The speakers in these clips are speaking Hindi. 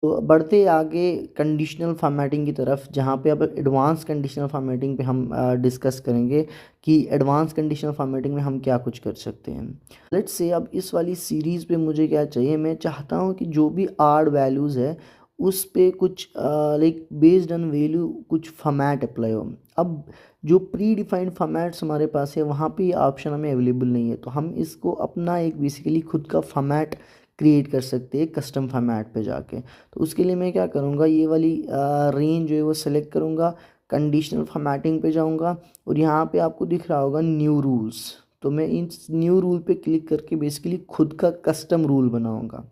तो बढ़ते आगे कंडीशनल फॉर्मेटिंग की तरफ, जहाँ पे अब एडवांस कंडीशनल फॉर्मेटिंग पे हम डिस्कस करेंगे कि एडवांस कंडीशनल फॉर्मेटिंग में हम क्या कुछ कर सकते हैं। लेट्स से अब इस वाली सीरीज़ पे मुझे क्या चाहिए, मैं चाहता हूँ कि जो भी आर्ड वैल्यूज़ है उस पे कुछ लाइक बेस्ड ऑन वैल्यू कुछ फॉर्मेट अप्लाई हो। अब जो प्री डिफाइंड फॉर्मेट्स हमारे पास है वहाँ पे ये ऑप्शन हमें अवेलेबल नहीं है, तो हम इसको अपना एक बेसिकली खुद का फॉर्मेट क्रिएट कर सकते हैं कस्टम फॉर्मेट पे जाके। तो उसके लिए मैं क्या करूँगा, ये वाली रेंज जो है वो सेलेक्ट करूँगा, कंडीशनल फॉर्मेटिंग पे जाऊँगा और यहाँ पे आपको दिख रहा होगा न्यू रूल्स। तो मैं इन न्यू रूल पे क्लिक करके बेसिकली खुद का कस्टम रूल बनाऊँगा।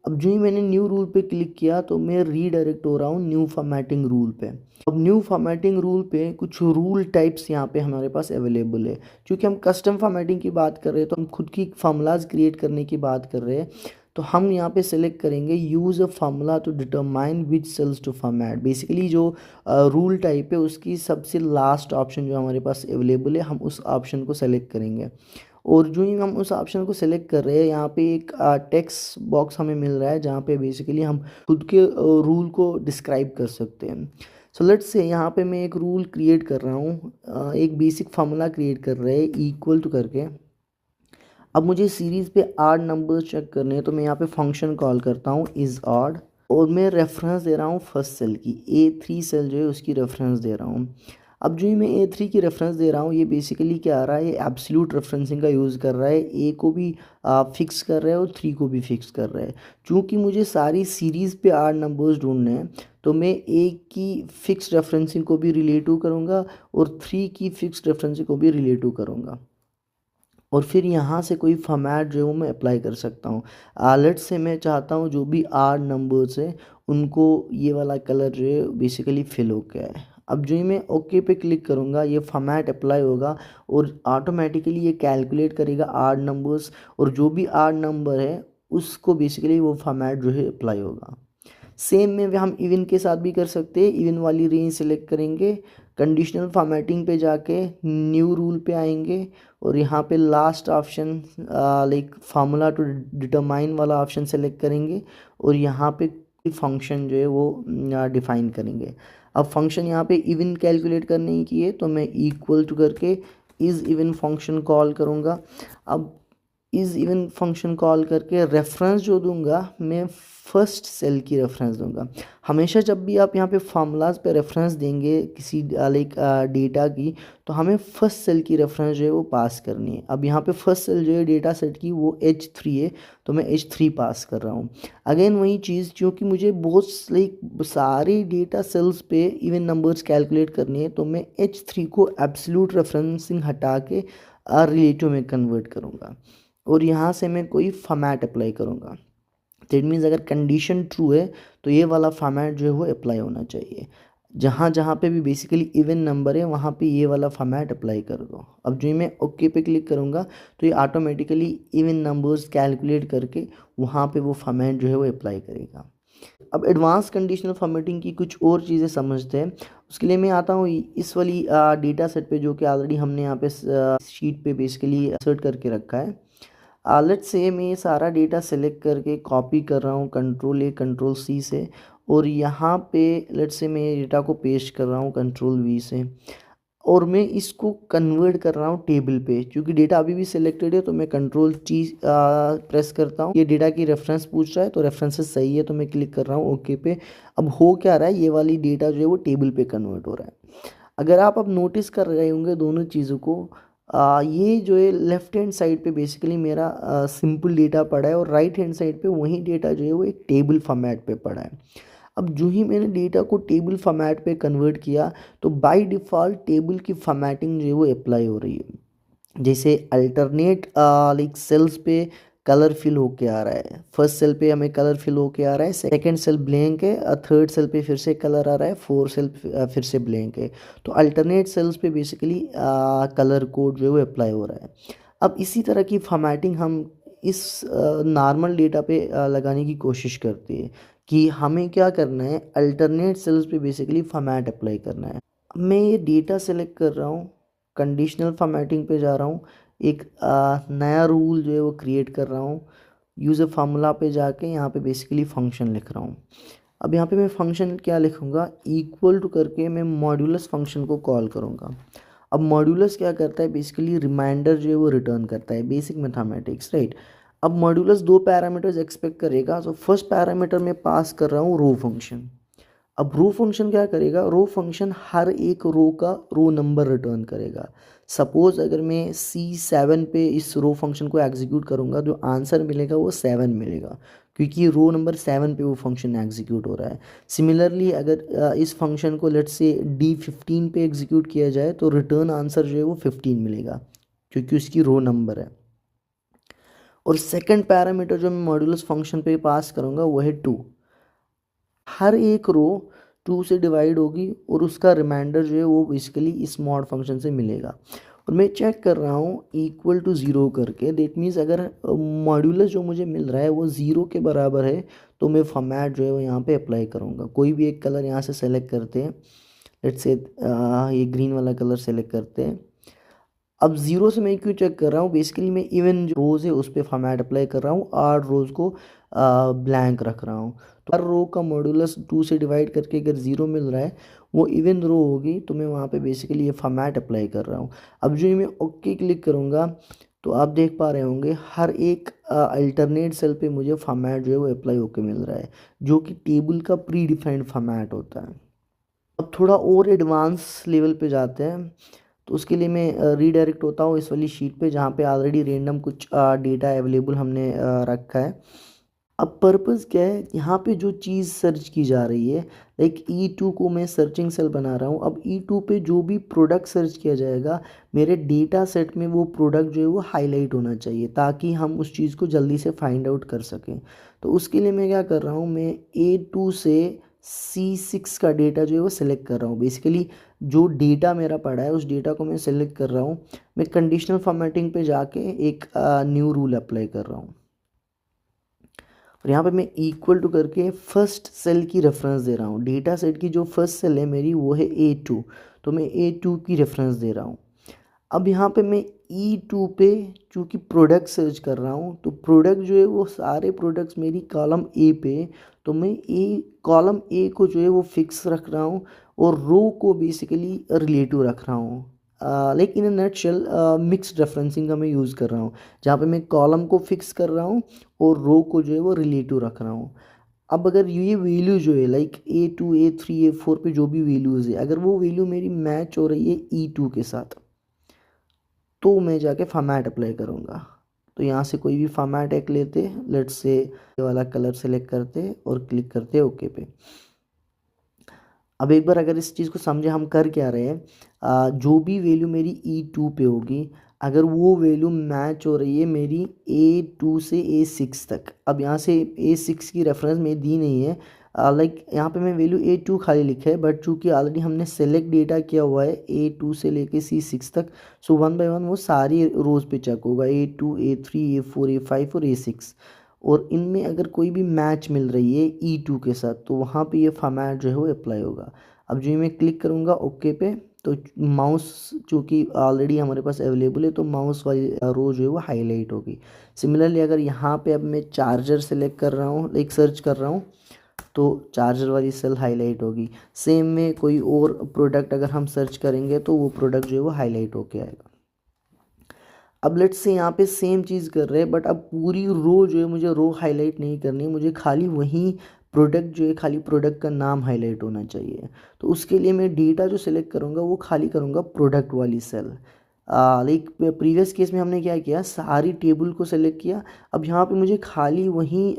अब जो ही मैंने न्यू रूल पे क्लिक किया तो मैं रीडायरेक्ट हो रहा हूँ न्यू फॉर्मेटिंग रूल पे। अब न्यू फॉर्मेटिंग रूल पे कुछ रूल टाइप्स यहाँ पे हमारे पास अवेलेबल है। क्योंकि हम कस्टम फॉर्मेटिंग की बात कर रहे हैं तो हम खुद की फार्मूलाज क्रिएट करने की बात कर रहे हैं। तो हम यहाँ पे सेलेक्ट करेंगे use a formula to determine which cells to format. Basically जो रूल टाइप है उसकी सबसे लास्ट ऑप्शन जो हमारे पास अवेलेबल है, हम उस ऑप्शन को सेलेक्ट करेंगे। और जो ही हम उस ऑप्शन को सेलेक्ट कर रहे हैं, यहाँ पे एक टेक्स्ट बॉक्स हमें मिल रहा है जहाँ पे बेसिकली हम खुद के रूल को डिस्क्राइब कर सकते हैं। सो लेट्स से यहाँ पे मैं एक रूल क्रिएट कर रहा हूँ, एक बेसिक फार्मूला क्रिएट कर रहे हैं इक्वल टू करके। अब मुझे सीरीज़ पे आड नंबर्स चेक करने हैं, तो मैं यहाँ पे फंक्शन कॉल करता हूँ इज़ आड और मैं रेफरेंस दे रहा हूँ फर्स्ट सेल की, A3 सेल जो है उसकी रेफरेंस दे रहा हूँ। अब जो ही मैं A3 की रेफरेंस दे रहा हूँ, ये बेसिकली क्या आ रहा है, ये एब्सोल्यूट रेफरेंसिंग का यूज़ कर रहा है, ए को भी फिक्स कर रहा है और 3 को भी फिक्स कर रहा है। चूँकि मुझे सारी सीरीज़ पे आड नंबर्स ढूंढने हैं तो मैं ए की फिक्स रेफरेंसिंग को भी रिलेटिव करूँगा और 3 की फिक्स रेफरेंसिंग को भी रिलेटिव करूँगा और फिर यहाँ से कोई फॉर्मेट जो है वो मैं अप्लाई कर सकता हूँ। लेट्स से मैं चाहता हूँ जो भी आड नंबर्स है उनको ये वाला कलर जो है बेसिकली फिल हो गया है। अब जो ही मैं ओके पे क्लिक करूँगा ये फॉर्मेट अप्लाई होगा और ऑटोमेटिकली ये कैलकुलेट करेगा आड नंबर्स और जो भी आड नंबर है उसको बेसिकली वो फॉर्मेट जो है अप्लाई होगा। सेम में हम इवन के साथ भी कर सकते हैं। इवन वाली रेंज सेलेक्ट करेंगे, कंडीशनल फॉर्मेटिंग पे जाके न्यू रूल पे आएंगे और यहाँ पे last option like formula to determine वाला ऑप्शन सेलेक्ट करेंगे और यहाँ पे फंक्शन जो है वो डिफाइन करेंगे। अब फंक्शन यहाँ पे इवन कैलकुलेट करने की है तो मैं इक्वल टू करके इज़ इवन फंक्शन कॉल करूँगा। अब इज़ इवन फंक्शन कॉल करके रेफरेंस जो दूंगा मैं फर्स्ट सेल की रेफरेंस दूंगा। हमेशा जब भी आप यहाँ पे फार्मूलाज पे रेफरेंस देंगे किसी लाइक डेटा की, तो हमें फर्स्ट सेल की रेफरेंस जो है वो पास करनी है। अब यहाँ पे फर्स्ट सेल जो है डेटा सेट की वो H3 है, तो मैं H3 पास कर रहा हूँ। अगेन वही चीज़, क्योंकि मुझे बहुत लाइक सारे डेटा सेल्स पे इवन नंबर्स कैलकुलेट करनी है, तो मैं H3 को एब्सोल्यूट रेफरेंसिंग हटा के रिलेटिव में कन्वर्ट करूँगा और यहाँ से मैं कोई फॉर्मेट अप्लाई करूँगा। दैट मीन्स अगर कंडीशन ट्रू है तो ये वाला फॉर्मेट जो है वो अप्लाई होना चाहिए। जहाँ जहाँ पे भी बेसिकली इवन नंबर है वहाँ पे ये वाला फॉर्मेट अप्लाई कर दो। अब जो मैं ओके पे क्लिक करूँगा तो ये ऑटोमेटिकली इवन नंबर्स कैलकुलेट करके वहाँ पे वो फॉर्मेट जो है वो अप्लाई करेगा। अब एडवांस कंडीशनल फॉर्मेटिंग की कुछ और चीज़ें समझते हैं। उसके लिए मैं आता हूँ इस वाली डेटा सेट पे जो कि ऑलरेडी हमने यहाँ पे शीट पे बेसिकली इंसर्ट करके रखा है। लेट्स से मैं ये सारा डेटा सेलेक्ट करके कॉपी कर रहा हूँ कंट्रोल A कंट्रोल C से और यहाँ पे लेट्स से मैं ये डेटा को पेस्ट कर रहा हूँ कंट्रोल V से और मैं इसको कन्वर्ट कर रहा हूँ टेबल पे। क्योंकि डेटा अभी भी सिलेक्टेड है तो मैं कंट्रोल T प्रेस करता हूँ। ये डेटा की रेफरेंस पूछ रहा है तो रेफरेंसेस सही है तो मैं क्लिक कर रहा हूँ ओके पे। अब हो क्या रहा है, ये वाली डेटा जो है वो टेबल पे कन्वर्ट हो रहा है। अगर आप अब नोटिस कर रहे होंगे दोनों चीज़ों को, ये जो है लेफ्ट हैंड साइड पे बेसिकली मेरा सिंपल डेटा पड़ा है और राइट हैंड साइड पे वही डेटा जो है वो एक टेबल फॉर्मेट पे पड़ा है। अब जो ही मैंने डेटा को टेबल फॉर्मेट पे कन्वर्ट किया तो बाय डिफ़ॉल्ट टेबल की फॉर्मेटिंग जो है वो अप्लाई हो रही है। जैसे अल्टरनेट लाइक सेल्स पे कलर फिल होके आ रहा है, फर्स्ट सेल पे हमें कलर फिल होके आ रहा है, सेकंड सेल ब्लैंक है, थर्ड सेल पे फिर से कलर आ रहा है, फोर्थ सेल फिर से ब्लैंक है। तो अल्टरनेट सेल्स पे बेसिकली कलर कोड जो है वो अप्लाई हो रहा है। अब इसी तरह की फॉर्मेटिंग हम इस नॉर्मल डेटा पे लगाने की कोशिश करते हैं कि हमें क्या करना है, अल्टरनेट सेल्स पे बेसिकली फॉर्मेट अप्लाई करना है। अब मैं ये डेटा सेलेक्ट कर रहा हूँ, कंडीशनल फॉर्मेटिंग पे जा रहा हूँ, एक नया रूल जो है वो क्रिएट कर रहा हूँ। यूज़ फार्मूला पे जाके यहाँ पे बेसिकली फंक्शन लिख रहा हूँ। अब यहाँ पे मैं फंक्शन क्या लिखूँगा, इक्वल टू करके मैं मॉड्यूलस फंक्शन को कॉल करूँगा। अब मॉड्यूलस क्या करता है, बेसिकली रिमाइंडर जो है वो रिटर्न करता है, बेसिक मैथमेटिक्स, राइट। अब मॉड्यूलस दो पैरामीटर्स एक्सपेक्ट करेगा। तो फर्स्ट पैरामीटर में पास कर रहा हूँ रो फंक्शन। अब रो फंक्शन क्या करेगा, रो फंक्शन हर एक रो का रो नंबर रिटर्न करेगा। सपोज अगर मैं C7 पे इस रो फंक्शन को एग्जीक्यूट करूँगा, जो आंसर मिलेगा वो 7 मिलेगा, क्योंकि रो नंबर 7 पे वो फंक्शन एग्जीक्यूट हो रहा है। सिमिलरली अगर इस फंक्शन को लेट्स से D15 पे एग्जीक्यूट किया जाए तो रिटर्न आंसर जो है वो 15 मिलेगा, क्योंकि उसकी रो नंबर है। और सेकंड पैरामीटर जो मैं मॉड्यूलस फंक्शन पे पास करूँगा वो है 2। हर एक रो 2 से डिवाइड होगी और उसका रिमाइंडर जो है वो बेसिकली इस मॉड फंक्शन से मिलेगा। और मैं चेक कर रहा हूँ इक्वल टू 0 करके, देट मीन्स अगर मॉड्यूलस जो मुझे मिल रहा है वो 0 के बराबर है तो मैं फॉर्मेट जो है वो यहाँ पे अप्लाई करूँगा। कोई भी एक कलर यहाँ से सेलेक्ट करते हैं, लेट्स से ये ग्रीन वाला कलर सेलेक्ट करते हैं। अब 0 से मैं क्यों चेक कर रहा हूँ, बेसिकली मैं इवन जो रोज़ है उस पर फॉर्मेट अप्लाई कर रहा हूँ, 8 रोज़ को ब्लैंक रख रहा हूँ। तो हर रो का मॉड्यूलस 2 से डिवाइड करके अगर 0 मिल रहा है, वो इवन रो होगी, तो मैं वहाँ पे बेसिकली ये फॉर्मेट अप्लाई कर रहा हूँ। अब जो मैं ओके क्लिक करूँगा तो आप देख पा रहे होंगे हर एक अल्टरनेट सेल पे मुझे फॉर्मेट जो है वो अप्लाई होके मिल रहा है, जो कि टेबल का प्री डिफाइंड फॉर्मेट होता है। अब थोड़ा और एडवांस लेवल पे जाते हैं, तो उसके लिए मैं रीडायरेक्ट होता हूँ इस वाली शीट पे जहाँ पे ऑलरेडी रेंडम कुछ डेटा अवेलेबल हमने रखा है। अब पर्पस क्या है, यहाँ पे जो चीज़ सर्च की जा रही है, लाइक E2 को मैं सर्चिंग सेल बना रहा हूँ। अब E2 पे जो भी प्रोडक्ट सर्च किया जाएगा, मेरे डेटा सेट में वो प्रोडक्ट जो है वो हाईलाइट होना चाहिए, ताकि हम उस चीज़ को जल्दी से फाइंड आउट कर सकें। तो उसके लिए मैं क्या कर रहा हूँ, मैं A2 से C6 का डेटा जो है वो सिलेक्ट कर रहा हूँ। बेसिकली जो डेटा मेरा पड़ा है उस डेटा को मैं सिलेक्ट कर रहा हूँ। मैं कंडीशनल फॉर्मेटिंग पे जाके एक न्यू रूल अप्लाई कर रहा हूँ, और यहाँ पे मैं इक्वल टू करके फर्स्ट सेल की रेफरेंस दे रहा हूँ। डेटा सेट की जो फर्स्ट सेल है मेरी वो है A2, तो मैं A2 की रेफरेंस दे रहा हूँ। अब यहाँ पे मैं E2 पे चूँकि प्रोडक्ट सर्च कर रहा हूँ, तो प्रोडक्ट जो है वो सारे प्रोडक्ट्स मेरी कॉलम A पे, तो मैं कॉलम A को जो है वो फिक्स रख रहा हूँ और रो को बेसिकली रिलेटिव रख रहा हूँ। Like in a nutshell mixed referencing का मैं यूज़ कर रहा हूँ, जहाँ पे मैं कॉलम को फिक्स कर रहा हूँ और रो को जो है वो रिलेटिव रख रहा हूँ। अब अगर ये वैल्यू जो है लाइक A2 A3 A4 पे जो भी वैल्यूज़ है, अगर वो वैल्यू मेरी मैच हो रही है E2 के साथ, तो मैं जाके फॉर्मेट अप्लाई करूँगा। तो यहाँ से कोई भी फॉर्मेट एक लेते, लेट्स से ये वाला कलर सेलेक्ट करते और क्लिक करते ओके पे। अब एक बार अगर इस चीज़ को समझे हम कर क्या रहे हैं, जो भी वैल्यू मेरी E2 पे होगी, अगर वो वैल्यू मैच हो रही है मेरी A2 से A6 तक। अब यहाँ से A6 की रेफरेंस में दी नहीं है, लाइक यहाँ पे मैं वैल्यू A2 खाली लिखा है, बट चूँकि ऑलरेडी हमने सेलेक्ट डेटा किया हुआ है A2 से लेके C6 तक, सो 1 बाय 1 वो सारी रोज़ पे चेक होगा, A2 A3 A4 A5 और A6। और इनमें अगर कोई भी मैच मिल रही है E2 के साथ, तो वहाँ पे ये फॉर्मेट जो है वो अप्लाई होगा। अब जो मैं क्लिक करूँगा ओके पे, तो माउस चूँकि ऑलरेडी हमारे पास अवेलेबल है, तो माउस वाली रो जो है वो हाईलाइट होगी। सिमिलरली अगर यहाँ पे अब मैं चार्जर सेलेक्ट कर रहा हूँ, लाइक सर्च कर रहा हूँ, तो चार्जर वाली सेल हाईलाइट होगी। सेम में कोई और प्रोडक्ट अगर हम सर्च करेंगे तो वो प्रोडक्ट जो है वो हाईलाइट होके आएगा। अब लेट्स से यहाँ पे सेम चीज़ कर रहे हैं, बट अब पूरी रो जो है मुझे रो हाईलाइट नहीं करनी है, मुझे खाली वहीं प्रोडक्ट जो है, खाली प्रोडक्ट का नाम हाईलाइट होना चाहिए। तो उसके लिए मैं डेटा जो सिलेक्ट करूँगा वो खाली करूँगा प्रोडक्ट वाली सेल। लाइक प्रीवियस केस में हमने क्या किया, सारी टेबल को सेलेक्ट किया। अब यहाँ पे मुझे खाली वहीं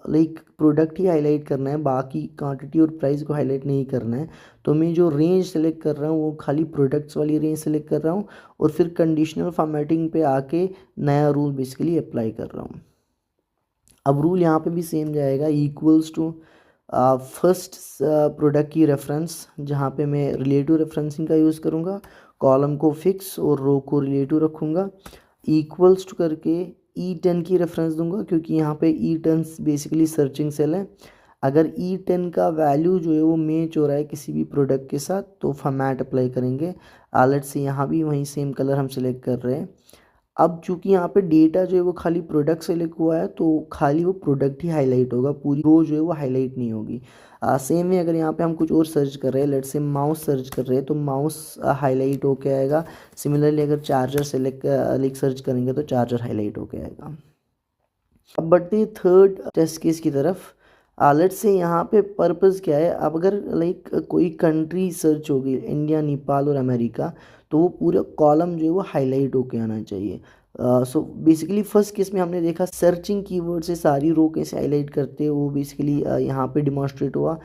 लाइक प्रोडक्ट ही हाईलाइट करना है, बाकी क्वांटिटी और प्राइस को हाईलाइट नहीं करना है। तो मैं जो रेंज सेलेक्ट कर रहा हूँ वो खाली प्रोडक्ट्स वाली रेंज सेलेक्ट कर रहा हूँ, और फिर कंडीशनल फॉर्मेटिंग पे आके नया रूल बेसिकली अप्लाई कर रहा हूँ। अब रूल यहाँ पे भी सेम जाएगा, इक्वल्स टू फर्स्ट प्रोडक्ट की रेफरेंस, जहाँ पे मैं रिलेटिव रेफरेंसिंग का यूज़ करूँगा, कॉलम को फिक्स और रो को रिलेटिव रखूँगा। इक्वल्स टू करके E10 की रेफरेंस दूंगा, क्योंकि यहाँ पे E10 बेसिकली सर्चिंग सेल है। अगर E10 का वैल्यू जो है वो मैच हो रहा है किसी भी प्रोडक्ट के साथ, तो फॉर्मेट अप्लाई करेंगे। लेट्स से यहाँ भी वही सेम कलर हम सिलेक्ट कर रहे हैं। अब चूंकि यहाँ पे डेटा जो है वो खाली प्रोडक्ट सेलेक्ट हुआ है तो खाली वो प्रोडक्ट ही हाईलाइट होगा, पूरी रो जो है वो हाईलाइट नहीं होगी। सेम है अगर यहाँ पे हम कुछ और सर्च कर रहे हैं, लेट्स से माउस सर्च कर रहे हैं तो माउस हाईलाइट होके आएगा। सिमिलरली अगर चार्जर सेलेक्ट लाइक सर्च करेंगे तो चार्जर हाईलाइट होके आएगा। अब बढ़ते हैं थर्ड टेस्ट केस की तरफ। लेट्स से यहाँ पे पर्पस क्या है, अब अगर लाइक कोई कंट्री सर्च होगी, इंडिया, नेपाल और अमेरिका, तो वो पूरा कॉलम जो है वो हाईलाइट होके आना चाहिए। सो बेसिकली फर्स्ट केस में हमने देखा सर्चिंग कीवर्ड से सारी रो कैसे हाईलाइट करते हैं, वो बेसिकली यहाँ पे डिमॉन्स्ट्रेट हुआ।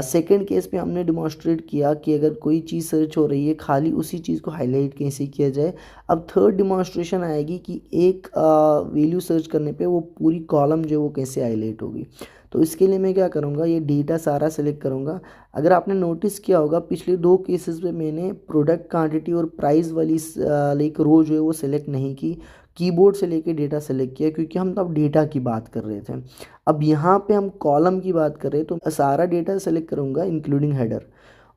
सेकंड केस पे हमने डिमॉन्स्ट्रेट किया कि अगर कोई चीज़ सर्च हो रही है खाली उसी चीज़ को हाईलाइट कैसे किया जाए। अब थर्ड डिमॉन्स्ट्रेशन आएगी कि एक वैल्यू सर्च करने पे वो पूरी कॉलम जो है वो कैसे हाईलाइट होगी। तो इसके लिए मैं क्या करूँगा, ये डेटा सारा सेलेक्ट करूँगा। अगर आपने नोटिस किया होगा पिछले दो केसेस में मैंने प्रोडक्ट क्वांटिटी और प्राइस वाली लाइक रो जो है वो सेलेक्ट नहीं की, कीबोर्ड से लेके डेटा सेलेक्ट किया, क्योंकि हम तब डेटा की बात कर रहे थे। अब यहाँ पे हम कॉलम की बात कर रहे हैं तो सारा डेटा सेलेक्ट करूँगा इंक्लूडिंग हेडर,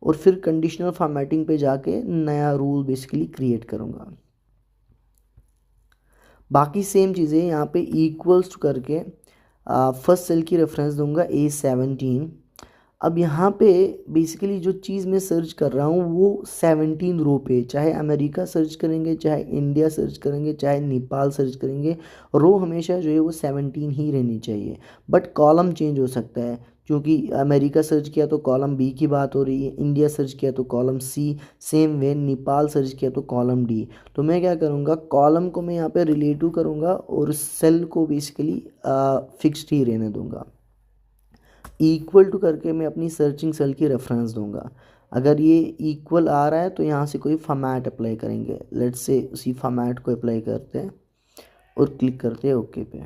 और फिर कंडीशनल फॉर्मेटिंग पे जाके नया रूल बेसिकली क्रिएट करूँगा। बाकी सेम चीज़ें यहाँ पे इक्वल्स करके फर्स्ट सेल की रेफरेंस दूंगा A17। अब यहाँ पे बेसिकली जो चीज़ मैं सर्च कर रहा हूँ वो 17 रो पे, चाहे अमेरिका सर्च करेंगे, चाहे इंडिया सर्च करेंगे, चाहे नेपाल सर्च करेंगे, रो हमेशा जो है वो 17 ही रहनी चाहिए। बट कॉलम चेंज हो सकता है, क्योंकि अमेरिका सर्च किया तो कॉलम बी की बात हो रही है, इंडिया सर्च किया तो column C, same way Nepal search किया तो कॉलम डी। तो मैं क्या करूँगा, कॉलम को मैं यहाँ पे रिलेटिव करूँगा और सेल को बेसिकली फिक्स्ड ही रहने दूँगा। इक्वल टू करके मैं अपनी सर्चिंग सेल की रेफरेंस दूंगा। अगर ये इक्वल आ रहा है तो यहाँ से कोई फॉर्मेट अप्लाई करेंगे, लेट्स से उसी फॉर्मेट को अप्लाई करते हैं और क्लिक करते हैं ओके पे।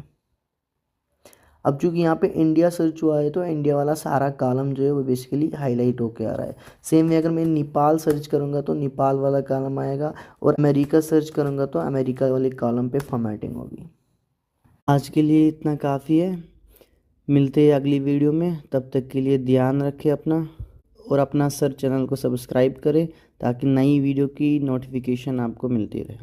अब चूंकि यहाँ पे इंडिया सर्च हुआ है तो इंडिया वाला सारा कॉलम जो है वो बेसिकली हाईलाइट होके आ रहा है। सेम वे अगर मैं नेपाल सर्च करूँगा तो नेपाल वाला कॉलम आएगा, और अमेरिका सर्च करूँगा तो अमेरिका वाले कॉलम पे फॉर्मेटिंग होगी। आज के लिए इतना काफ़ी है, मिलते हैं अगली वीडियो में। तब तक के लिए ध्यान रखें अपना, और अपना सर चैनल को सब्सक्राइब करें ताकि नई वीडियो की नोटिफिकेशन आपको मिलती रहे।